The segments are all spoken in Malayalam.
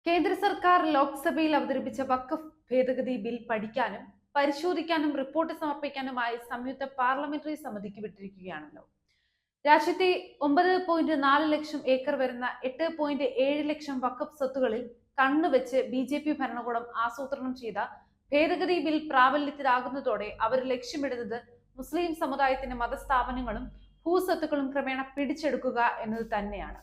കേന്ദ്ര സർക്കാർ ലോക്സഭയിൽ അവതരിപ്പിച്ച വഖഫ് ഭേദഗതി ബിൽ പഠിക്കാനും പരിശോധിക്കാനും റിപ്പോർട്ട് സമർപ്പിക്കാനുമായി സംയുക്ത പാർലമെന്ററി സമിതിക്ക് വിട്ടിരിക്കുകയാണല്ലോ. രാജ്യത്തെ 9.4 ലക്ഷം ഏക്കർ വരുന്ന 8.7 ലക്ഷം വഖഫ് സ്വത്തുകളിൽ കണ്ണുവെച്ച് BJP ഭരണകൂടം ആസൂത്രണം ചെയ്ത ഭേദഗതി ബിൽ പ്രാബല്യത്തിലാകുന്നതോടെ അവർ ലക്ഷ്യമിടുന്നത് മുസ്ലിം സമുദായത്തിന്റെ മതസ്ഥാപനങ്ങളും ഭൂസ്വത്തുക്കളും ക്രമേണ പിടിച്ചെടുക്കുക എന്നത് തന്നെയാണ്.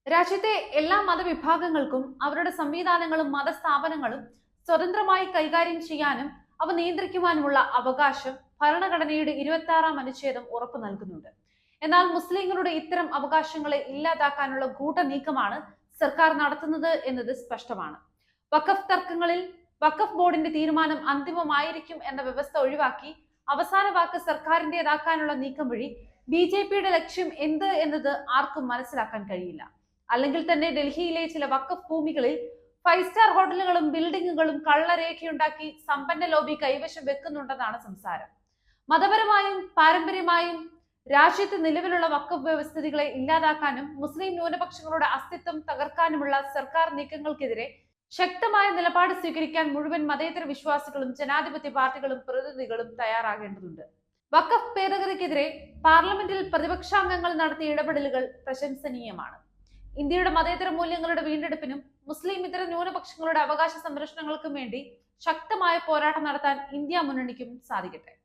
രാജ്യത്തെ എല്ലാ മതവിഭാഗങ്ങൾക്കും അവരുടെ സംവിധാനങ്ങളും മതസ്ഥാപനങ്ങളും സ്വതന്ത്രമായി കൈകാര്യം ചെയ്യാനും അവ നിയന്ത്രിക്കുവാനുമുള്ള അവകാശം ഭരണഘടനയുടെ 26-ാം അനുച്ഛേദം ഉറപ്പു നൽകുന്നുണ്ട്. എന്നാൽ മുസ്ലിങ്ങളുടെ ഇത്തരം അവകാശങ്ങളെ ഇല്ലാതാക്കാനുള്ള ഗൂഢനീക്കമാണ് സർക്കാർ നടത്തുന്നത് എന്നത് സ്പഷ്ടമാണ്. വഖഫ് തർക്കങ്ങളിൽ വഖഫ് ബോർഡിന്റെ തീരുമാനം അന്തിമമായിരിക്കും എന്ന വ്യവസ്ഥ ഒഴിവാക്കി അവസാന വാക്ക് സർക്കാരിന്റേതാക്കാനുള്ള നീക്കം വഴി BJPയുടെ ലക്ഷ്യം എന്ത് എന്നത് ആർക്കും മനസ്സിലാക്കാൻ കഴിയില്ല. അല്ലെങ്കിൽ തന്നെ ഡൽഹിയിലെ ചില വഖഫ് ഭൂമികളിൽ 5 സ്റ്റാർ ഹോട്ടലുകളും ബിൽഡിങ്ങുകളും കള്ളരേഖയുണ്ടാക്കി സമ്പന്ന ലോബി കൈവശം വെക്കുന്നുണ്ടെന്നാണ് സംസാരം. മതപരമായും പാരമ്പര്യമായും രാജ്യത്ത് നിലവിലുള്ള വഖഫ് വ്യവസ്ഥിതികളെ ഇല്ലാതാക്കാനും മുസ്ലിം ന്യൂനപക്ഷങ്ങളുടെ അസ്തിത്വം തകർക്കാനുമുള്ള സർക്കാർ നീക്കങ്ങൾക്കെതിരെ ശക്തമായ നിലപാട് സ്വീകരിക്കാൻ മുഴുവൻ മതേതര വിശ്വാസികളും ജനാധിപത്യ പാർട്ടികളും പ്രതിനിധികളും തയ്യാറാകേണ്ടതുണ്ട്. വഖഫ് ഭേദഗതിക്കെതിരെ പാർലമെന്റിൽ പ്രതിപക്ഷാംഗങ്ങൾ നടത്തിയ ഇടപെടലുകൾ പ്രശംസനീയമാണ്. ഇന്ത്യയുടെ മതേതര മൂല്യങ്ങളുടെ വീണ്ടെടുപ്പിനും മുസ്ലിം ഇതര ന്യൂനപക്ഷങ്ങളുടെ അവകാശ സംരക്ഷണങ്ങൾക്കും വേണ്ടി ശക്തമായ പോരാട്ടം നടത്താൻ ഇന്ത്യ മുന്നണിക്കും സാധിക്കട്ടെ.